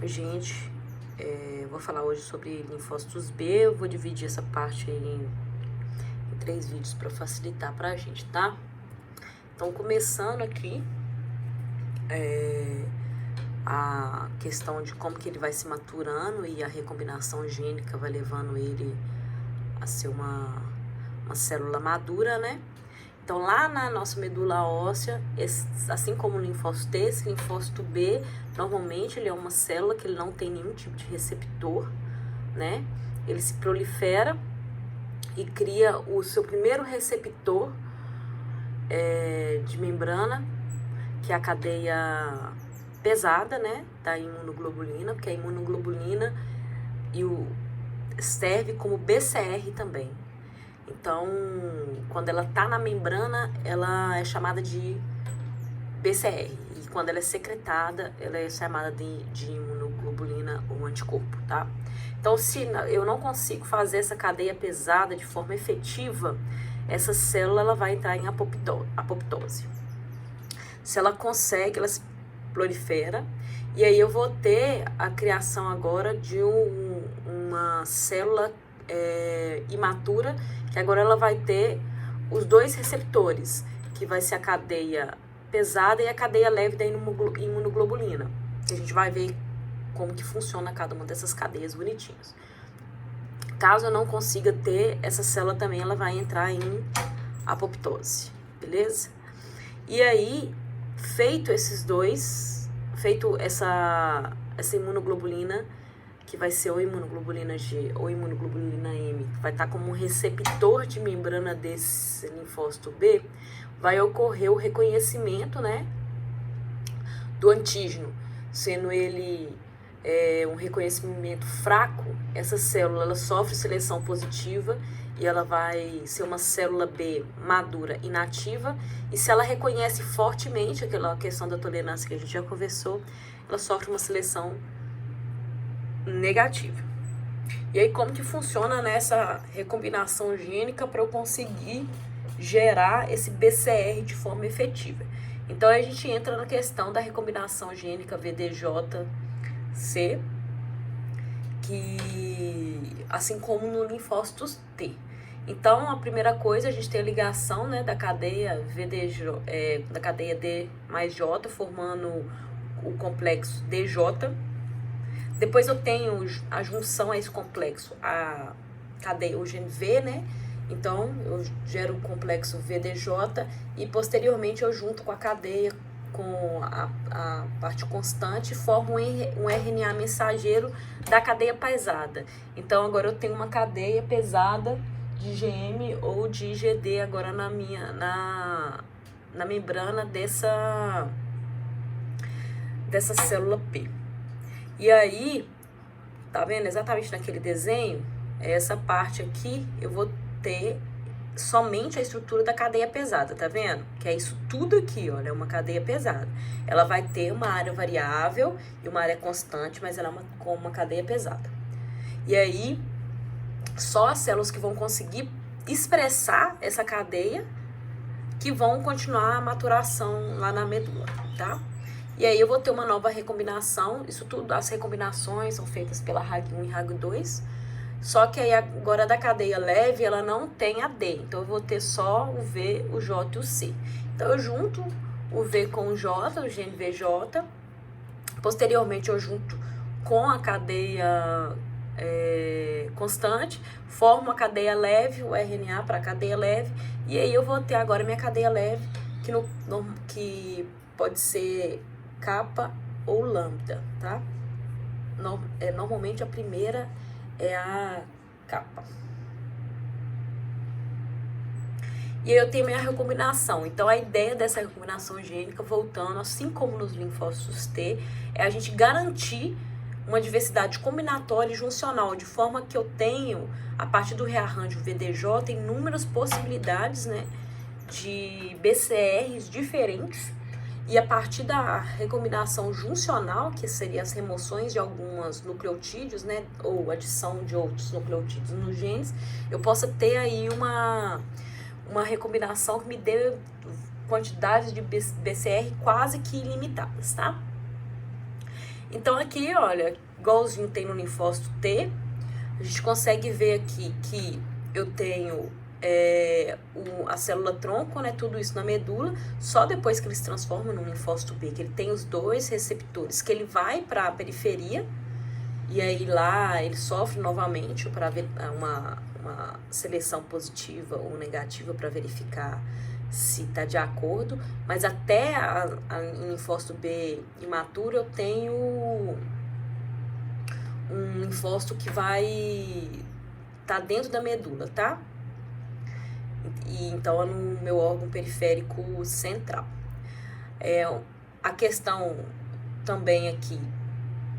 Gente, vou falar hoje sobre linfócitos B. Eu vou dividir essa parte aí em 3 vídeos para facilitar pra gente, tá? Então, começando aqui, a questão de como que ele vai se maturando e a recombinação gênica vai levando ele a ser uma célula madura, né? Então, lá na nossa medula óssea, assim como o linfócito T, esse linfócito B, normalmente ele é uma célula que ele não tem nenhum tipo de receptor, né? Ele se prolifera e cria o seu primeiro receptor de membrana, que é a cadeia pesada, né, da imunoglobulina, porque a imunoglobulina serve como BCR também. Então, quando ela tá na membrana, ela é chamada de BCR. E quando ela é secretada, ela é chamada de imunoglobulina ou anticorpo, tá? Então, se eu não consigo fazer essa cadeia pesada de forma efetiva, essa célula ela vai entrar em apoptose. Se ela consegue, ela se prolifera. E aí eu vou ter a criação agora de uma célula imatura, que agora ela vai ter os dois receptores, que vai ser a cadeia pesada e a cadeia leve da imunoglobulina, que a gente vai ver como que funciona cada uma dessas cadeias bonitinhas. Caso eu não consiga ter essa célula também, ela vai entrar em apoptose, beleza? E aí, feito essa imunoglobulina, que vai ser ou imunoglobulina G ou imunoglobulina M, que vai estar como um receptor de membrana desse linfócito B, vai ocorrer o reconhecimento, né, do antígeno, sendo ele um reconhecimento fraco. Essa célula ela sofre seleção positiva e ela vai ser uma célula B madura inativa, e se ela reconhece fortemente aquela questão da tolerância que a gente já conversou, ela sofre uma seleção negativa. E aí, como que funciona nessa recombinação gênica para eu conseguir gerar esse BCR de forma efetiva? Então, a gente entra na questão da recombinação gênica VDJ-C, que assim como no linfócitos T. Então, a primeira coisa, a gente tem a ligação, né, da cadeia da cadeia D mais J, formando o complexo DJ. Depois eu tenho a junção a esse complexo, a cadeia, o gene V, né? Então, eu gero o complexo VDJ e posteriormente eu junto com a cadeia, com a parte constante, formo um RNA mensageiro da cadeia pesada. Então, agora eu tenho uma cadeia pesada de IgM ou de IgD agora na membrana dessa célula P. E aí, tá vendo? Exatamente naquele desenho, essa parte aqui, eu vou ter somente a estrutura da cadeia pesada, tá vendo? Que é isso tudo aqui, olha, é uma cadeia pesada. Ela vai ter uma área variável e uma área constante, mas ela é com uma cadeia pesada. E aí, só as células que vão conseguir expressar essa cadeia que vão continuar a maturação lá na medula, tá? E aí eu vou ter uma nova recombinação. Isso tudo, as recombinações são feitas pela RAG1 e RAG2. Só que aí agora da cadeia leve, ela não tem a D. Então eu vou ter só o V, o J e o C. Então eu junto o V com o J, o gene VJ. Posteriormente eu junto com a cadeia constante, formo a cadeia leve, o RNA para a cadeia leve. E aí eu vou ter agora minha cadeia leve, que pode ser kappa ou lambda, tá? Normalmente a primeira é a kappa. E aí eu tenho minha recombinação. Então a ideia dessa recombinação gênica, voltando, assim como nos linfócitos T, é a gente garantir uma diversidade combinatória e juncional, de forma que eu tenho, a partir do rearranjo VDJ, inúmeras possibilidades, né, de BCRs diferentes. E a partir da recombinação juncional, que seria as remoções de alguns nucleotídeos, né, ou adição de outros nucleotídeos nos genes, eu possa ter aí uma recombinação que me dê quantidades de BCR quase que ilimitadas, tá? Então aqui, olha, igualzinho tem no linfócito T, a gente consegue ver aqui que eu tenho a célula tronco, né, tudo isso na medula, só depois que ele se transforma no linfócito B, que ele tem os dois receptores, que ele vai para a periferia, e aí lá ele sofre novamente para ver uma seleção positiva ou negativa para verificar se está de acordo, mas até em linfócito B imaturo eu tenho um linfócito que vai estar dentro da medula, tá? E então é no meu órgão periférico central. A questão também aqui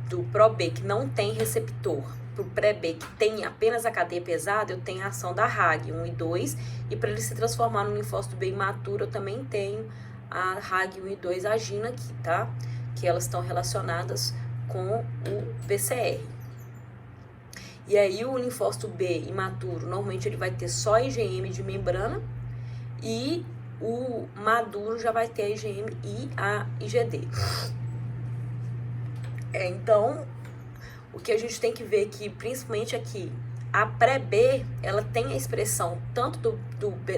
do ProB, que não tem receptor, pro pré-B, que tem apenas a cadeia pesada, eu tenho a ação da RAG 1 e 2, e para ele se transformar no linfócito B imaturo, eu também tenho a RAG 1 e 2 agindo aqui, tá? Que elas estão relacionadas com o BCR. E aí o linfócito B imaturo, normalmente ele vai ter só IgM de membrana, e o maduro já vai ter a IgM e a IgD. Então, o que a gente tem que ver aqui, principalmente aqui, a pré-B, ela tem a expressão tanto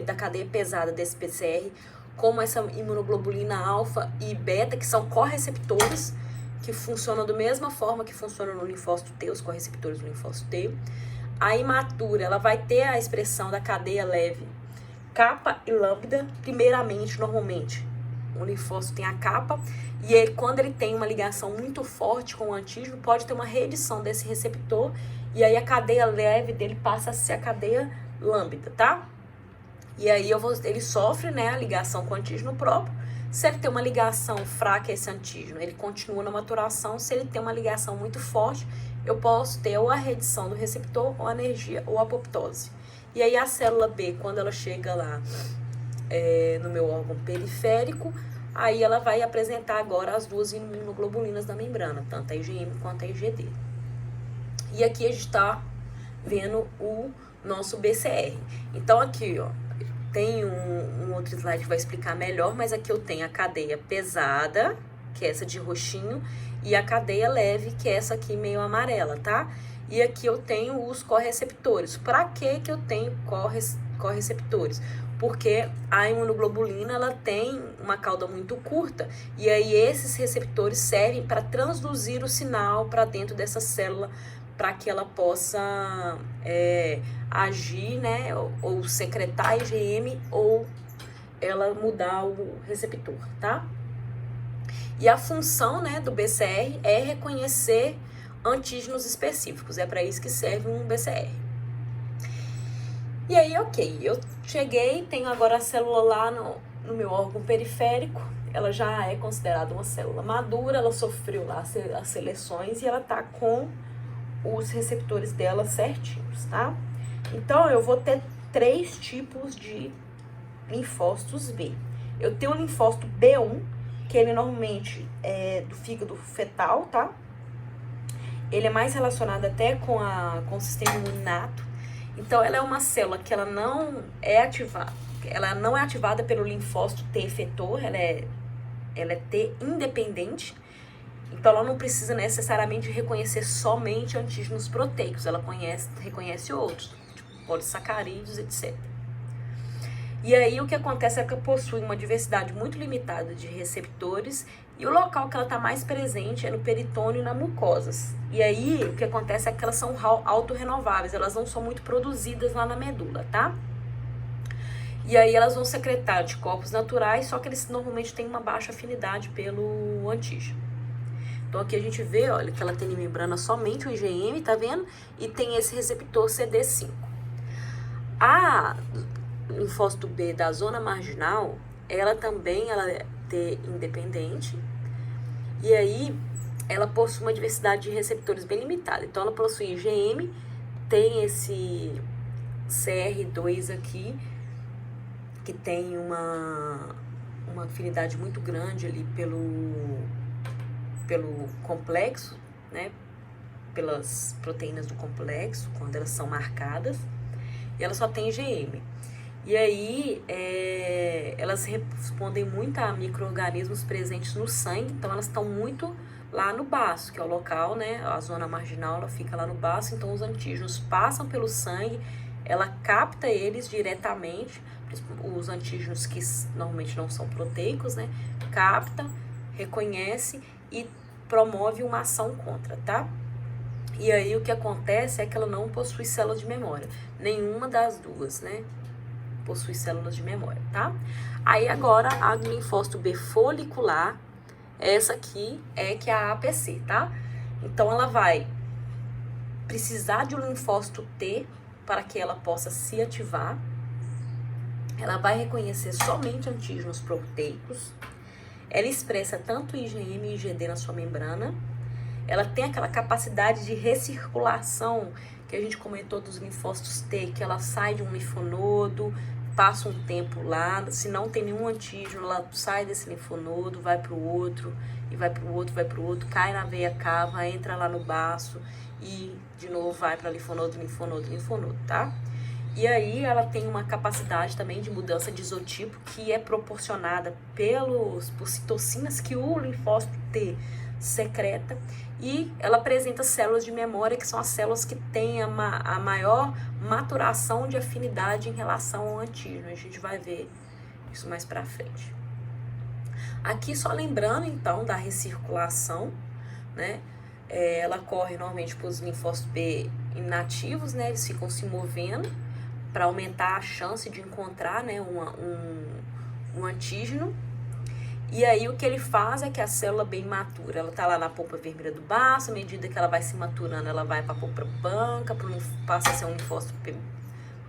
da cadeia pesada desse PCR, como essa imunoglobulina alfa e beta, que são correceptores, que funcionam da mesma forma que funcionam no linfócito T, os correceptores do linfócito T. A imatura, ela vai ter a expressão da cadeia leve, capa e lambda, primeiramente, normalmente. O linfócito tem a capa, e aí, quando ele tem uma ligação muito forte com o antígeno, pode ter uma reedição desse receptor, e aí a cadeia leve dele passa a ser a cadeia lambda, tá? E aí ele sofre, né, a ligação com o antígeno próprio. Se ele tem uma ligação fraca a esse antígeno, ele continua na maturação. Se ele tem uma ligação muito forte, eu posso ter ou a reedição do receptor, ou a anergia, ou a apoptose. E aí a célula B, quando ela chega lá no meu órgão periférico, aí ela vai apresentar agora as duas imunoglobulinas da membrana, tanto a IgM quanto a IgD. E aqui a gente está vendo o nosso BCR. Então aqui, ó, tem um outro slide que vai explicar melhor, mas aqui eu tenho a cadeia pesada, que é essa de roxinho, e a cadeia leve, que é essa aqui meio amarela, tá? E aqui eu tenho os correceptores. Para que eu tenho correceptores? Porque a imunoglobulina, ela tem uma cauda muito curta, e aí esses receptores servem para transduzir o sinal para dentro dessa célula, para que ela possa agir, né, ou secretar IgM, ou ela mudar o receptor, tá? E a função, né, do BCR é reconhecer antígenos específicos, é para isso que serve um BCR. E aí, ok, eu cheguei, tenho agora a célula lá no meu órgão periférico, ela já é considerada uma célula madura, ela sofreu lá as seleções e ela tá com os receptores dela certinhos, tá? Então, eu vou ter 3 tipos de linfócitos B. Eu tenho o linfócito B1, que ele normalmente é do fígado fetal, tá? Ele é mais relacionado até com o sistema imuninato. Então, ela é uma célula que ela não é ativada pelo linfócito T efetor, ela é T independente. Então, ela não precisa necessariamente reconhecer somente antígenos proteicos, ela reconhece outros, tipo polissacarídeos, etc. E aí, o que acontece é que ela possui uma diversidade muito limitada de receptores, e o local que ela está mais presente é no peritônio e nas mucosas. E aí, o que acontece é que elas são autorrenováveis, elas não são muito produzidas lá na medula, tá? E aí, elas vão secretar anticorpos naturais, só que eles normalmente têm uma baixa afinidade pelo antígeno. Então, aqui a gente vê, olha, que ela tem em membrana somente o IgM, tá vendo? E tem esse receptor CD5. A linfócito B da zona marginal, ela também é T independente, e aí ela possui uma diversidade de receptores bem limitada. Então, ela possui IgM, tem esse CR2 aqui, que tem uma afinidade muito grande ali pelo complexo, né? Pelas proteínas do complexo, quando elas são marcadas, e ela só tem IgM. E aí, elas respondem muito a micro-organismos presentes no sangue, então elas estão muito lá no baço, que é o local, né? A zona marginal, ela fica lá no baço, então os antígenos passam pelo sangue, ela capta eles diretamente, os antígenos que normalmente não são proteicos, né? Capta, reconhece e promove uma ação contra, tá? E aí o que acontece é que ela não possui células de memória, nenhuma das duas, né? Possui células de memória, tá? Aí agora a linfócito B folicular, essa aqui é que é a APC, tá? Então ela vai precisar de um linfócito T para que ela possa se ativar. Ela vai reconhecer somente antígenos proteicos. Ela expressa tanto IgM e IgD na sua membrana. Ela tem aquela capacidade de recirculação que a gente comentou dos linfócitos T, que ela sai de um linfonodo, passa um tempo lá, se não tem nenhum antígeno, ela sai desse linfonodo, vai para o outro, e vai para o outro, vai para o outro, cai na veia cava, entra lá no baço e de novo vai para linfonodo, linfonodo, linfonodo, tá? E aí ela tem uma capacidade também de mudança de isotipo que é proporcionada por citocinas que o linfócito T secreta, e ela apresenta células de memória, que são as células que têm a maior maturação de afinidade em relação ao antígeno. A gente vai ver isso mais pra frente. Aqui só lembrando então da recirculação, né? Ela corre normalmente para os linfócitos B inativos, né? Eles ficam se movendo para aumentar a chance de encontrar, né, um antígeno. E aí o que ele faz é que a célula bem matura, ela tá lá na polpa vermelha do baço, à medida que ela vai se maturando, ela vai para a polpa branca, passa a ser um linfócito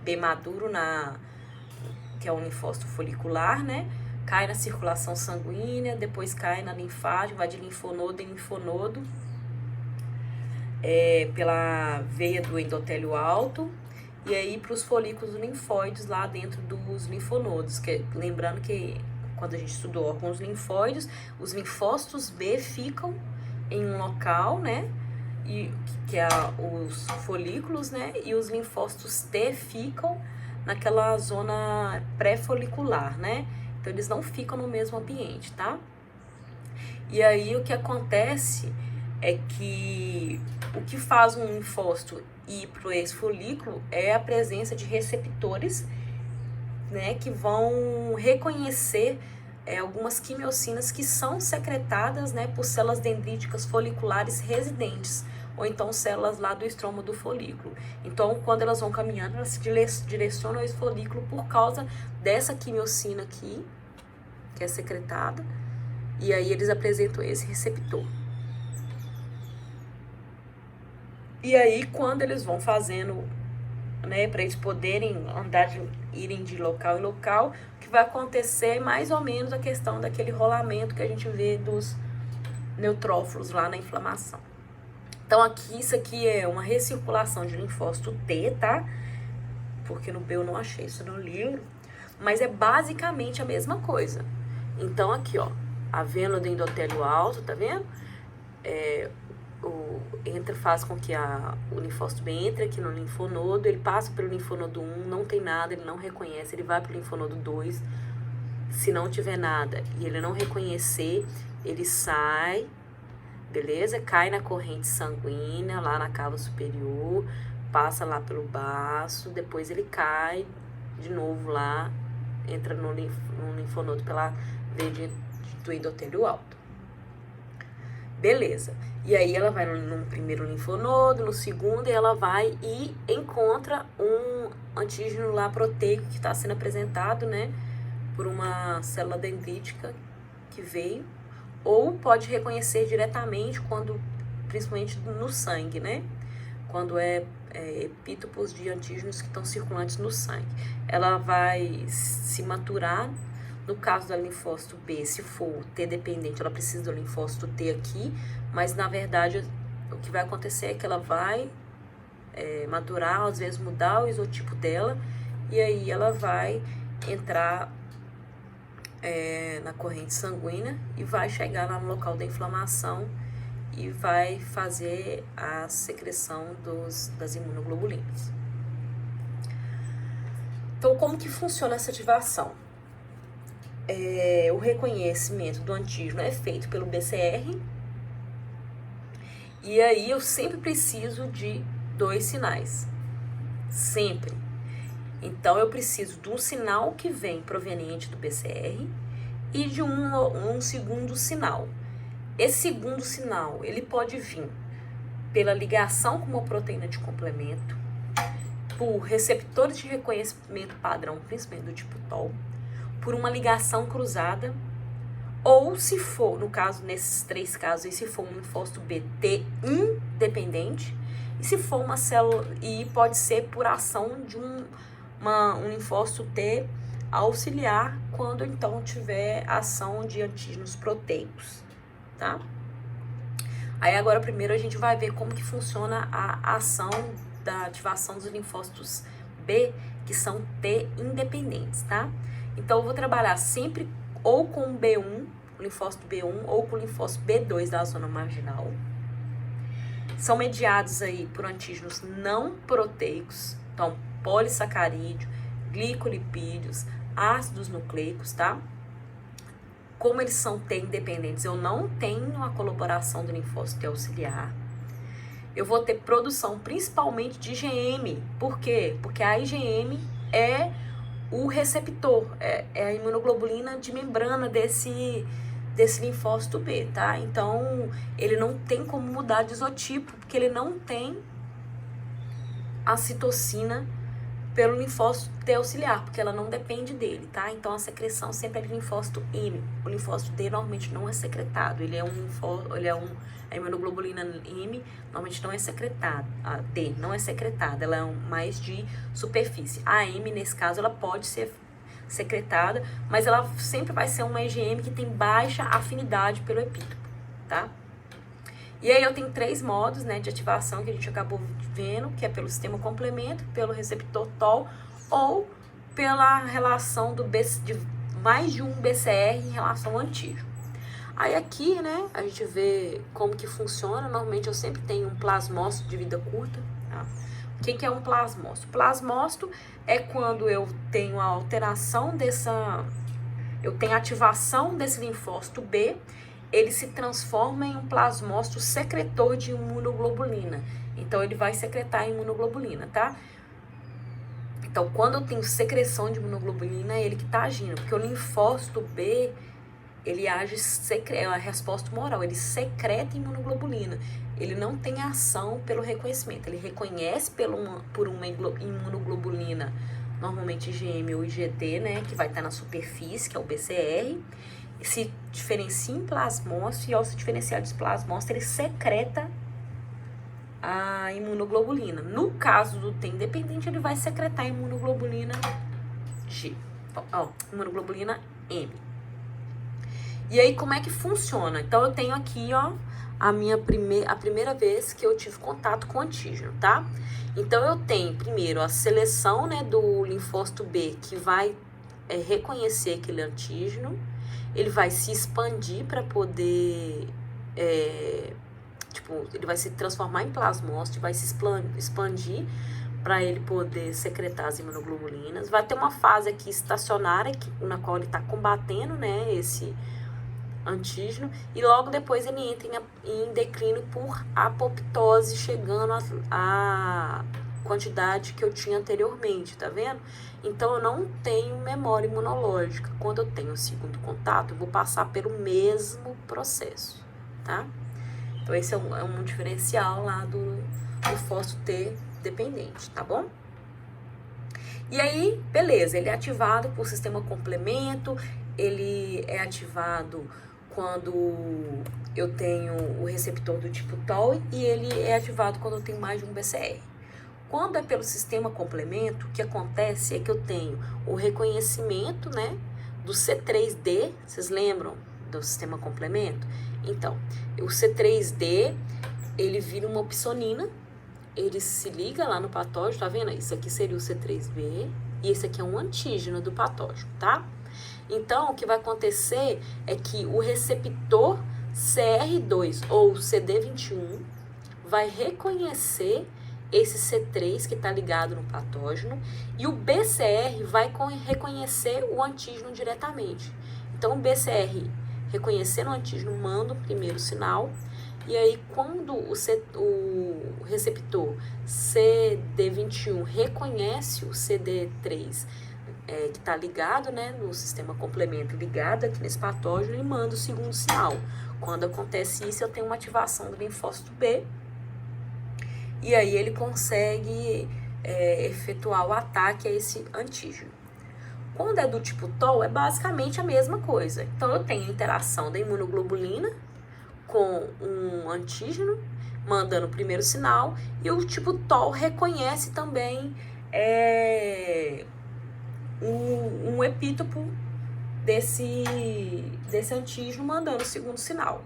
bem maduro, que é um linfócito folicular, né? Cai na circulação sanguínea, depois cai na linfagem, vai de linfonodo em linfonodo, pela veia do endotélio alto, e aí para os folículos linfóides lá dentro dos linfonodos, lembrando que quando a gente estudou órgãos linfóides, os linfócitos B ficam em um local, né, que é os folículos, né, e os linfócitos T ficam naquela zona pré-folicular, né, então eles não ficam no mesmo ambiente, tá? E aí o que acontece é que o que faz um linfócito ir para esse folículo é a presença de receptores, né, que vão reconhecer algumas quimiocinas que são secretadas, né, por células dendríticas foliculares residentes, ou então células lá do estromo do folículo. Então, quando elas vão caminhando, elas se direcionam a esse folículo por causa dessa quimiocina aqui, que é secretada, e aí eles apresentam esse receptor. E aí, quando eles vão fazendo, né, para eles poderem irem de local em local, o que vai acontecer é mais ou menos a questão daquele rolamento que a gente vê dos neutrófilos lá na inflamação. Então, isso aqui é uma recirculação de linfócito T, tá? Porque no B eu não achei isso no livro, mas é basicamente a mesma coisa. Então, aqui, ó, a vênula do endotélio alto, tá vendo? Faz com que o linfócito B entre aqui no linfonodo, ele passa pelo linfonodo 1, não tem nada, ele não reconhece, ele vai para o linfonodo 2, se não tiver nada e ele não reconhecer, ele sai, beleza? Cai na corrente sanguínea, lá na cava superior, passa lá pelo baço, depois ele cai de novo lá, entra no linfonodo pela veia do endotélio alto. Beleza. E aí ela vai no primeiro linfonodo, no segundo, e ela vai e encontra um antígeno lá proteico que está sendo apresentado, né, por uma célula dendrítica que veio, ou pode reconhecer diretamente principalmente no sangue, né, quando epítopos de antígenos que estão circulantes no sangue. Ela vai se maturar. No caso da linfócito B, se for T dependente, ela precisa do linfócito T aqui, mas na verdade o que vai acontecer é que ela vai maturar, às vezes mudar o isotipo dela, e aí ela vai entrar na corrente sanguínea e vai chegar lá no local da inflamação e vai fazer a secreção das imunoglobulinas. Então, como que funciona essa ativação? O reconhecimento do antígeno é feito pelo BCR, E aí eu sempre preciso de 2 sinais. Sempre. Então eu preciso de um sinal que vem proveniente do BCR e de um segundo sinal. Esse segundo sinal, ele pode vir pela ligação com uma proteína de complemento, por receptores de reconhecimento padrão, principalmente do tipo TOL, por uma ligação cruzada, ou se for, no caso, nesses 3 casos, se for um linfócito B T independente, e se for uma célula, e pode ser por ação de um linfócito T auxiliar, quando então tiver ação de antígenos proteicos, tá? Aí agora primeiro a gente vai ver como que funciona a ação da ativação dos linfócitos B, que são T independentes, tá? Então eu vou trabalhar sempre ou com o B1, o linfócito B1, ou com o linfócito B2 da zona marginal. São mediados aí por antígenos não proteicos, então polissacarídeo, glicolipídios, ácidos nucleicos, tá? Como eles são T independentes, eu não tenho a colaboração do linfócito T auxiliar. Eu vou ter produção principalmente de IgM. Por quê? Porque a IgM é o receptor, é a imunoglobulina de membrana desse linfócito B, tá? Então, ele não tem como mudar de isotipo, porque ele não tem a citocina pelo linfócito T auxiliar, porque ela não depende dele, tá? Então, a secreção sempre é de linfócito M. O linfócito D normalmente não é secretado, a imunoglobulina M normalmente não é secretada, a D não é secretada, ela é mais de superfície. A M, nesse caso, ela pode ser secretada, mas ela sempre vai ser uma IgM que tem baixa afinidade pelo epítopo, tá? E aí eu tenho 3 modos, né, de ativação que a gente acabou vendo, que é pelo sistema complemento, pelo receptor TOL ou pela relação de mais de um BCR em relação ao antígeno. Aí aqui, né, a gente vê como que funciona. Normalmente eu sempre tenho um plasmócito de vida curta, tá? O que é um plasmócito? Plasmócito é quando eu tenho a alteração eu tenho a ativação desse linfócito B, ele se transforma em um plasmócito secretor de imunoglobulina. Então, ele vai secretar a imunoglobulina, tá? Então, quando eu tenho secreção de imunoglobulina, é ele que tá agindo. Porque o linfócito B, ele age, é uma resposta humoral, ele secreta imunoglobulina. Ele não tem ação pelo reconhecimento. Ele reconhece por uma imunoglobulina, normalmente IgM ou IgD, né? Que vai estar na superfície, que é o BCR. Se diferencia em plasmócito, e ao se diferenciar de plasmócito, ele secreta a imunoglobulina. No caso do T independente, ele vai secretar a imunoglobulina G, imunoglobulina M. E aí, como é que funciona? Então, eu tenho aqui, ó, a primeira vez que eu tive contato com o antígeno, tá? Então, eu tenho, primeiro, a seleção, né, do linfócito B, que vai reconhecer aquele antígeno. Ele vai se expandir para poder, ele vai se transformar em plasmócito, vai se expandir para ele poder secretar as imunoglobulinas. Vai ter uma fase aqui estacionária, na qual ele está combatendo, né, esse antígeno, e logo depois ele entra em declínio por apoptose, chegando a quantidade que eu tinha anteriormente, tá vendo? Então, eu não tenho memória imunológica. Quando eu tenho o segundo contato, eu vou passar pelo mesmo processo, tá? Então, esse é um diferencial lá do linfócito T dependente, tá bom? E aí, beleza, ele é ativado por sistema complemento, ele é ativado quando eu tenho o receptor do tipo TOL e ele é ativado quando eu tenho mais de um BCR. Quando é pelo sistema complemento, o que acontece é que eu tenho o reconhecimento, né, do C3D, vocês lembram do sistema complemento? Então, o C3D, ele vira uma opsonina, ele se liga lá no patógeno, tá vendo? Isso aqui seria o C3B e esse aqui é um antígeno do patógeno, tá? Então, o que vai acontecer é que o receptor CR2 ou CD21 vai reconhecer esse C3 que está ligado no patógeno, e o BCR vai reconhecer o antígeno diretamente. Então, o BCR, reconhecendo o antígeno, manda o primeiro sinal, E aí, quando o receptor CD21 reconhece o CD3 que está ligado, né, no sistema complemento ligado aqui nesse patógeno, ele manda o segundo sinal. Quando acontece isso, eu tenho uma ativação do linfócito B, e aí ele consegue efetuar o ataque a esse antígeno. Quando é do tipo TOL, é basicamente a mesma coisa. Então, eu tenho a interação da imunoglobulina com um antígeno, mandando o primeiro sinal, e o tipo TOL reconhece também um epítopo desse antígeno, mandando o segundo sinal.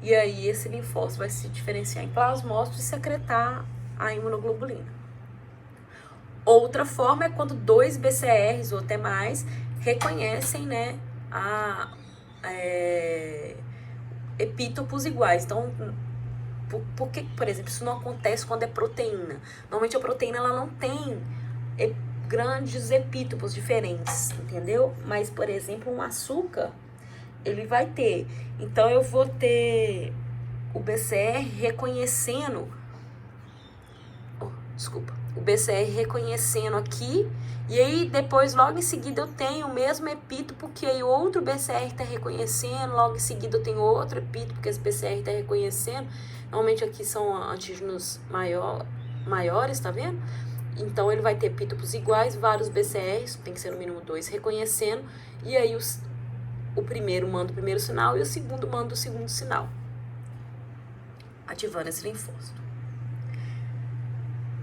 E aí esse linfócito vai se diferenciar em plasmócito e secretar a imunoglobulina. Outra forma é quando 2 BCRs ou até mais reconhecem, né, epítopos iguais. Então, por que, por exemplo, isso não acontece quando é proteína? Normalmente a proteína ela não tem grandes epítopos diferentes, entendeu? Mas, por exemplo, um açúcar, ele vai ter. Então, eu vou ter o BCR reconhecendo... o BCR reconhecendo aqui, e aí depois, logo em seguida, eu tenho o mesmo epítopo que aí outro BCR está reconhecendo, logo em seguida eu tenho outro epítopo que esse BCR está reconhecendo. Normalmente aqui são antígenos maiores, tá vendo? Então ele vai ter epítopos iguais, vários BCRs, tem que ser no mínimo 2, reconhecendo, e aí o primeiro manda o primeiro sinal e o segundo manda o segundo sinal, ativando esse linfócito.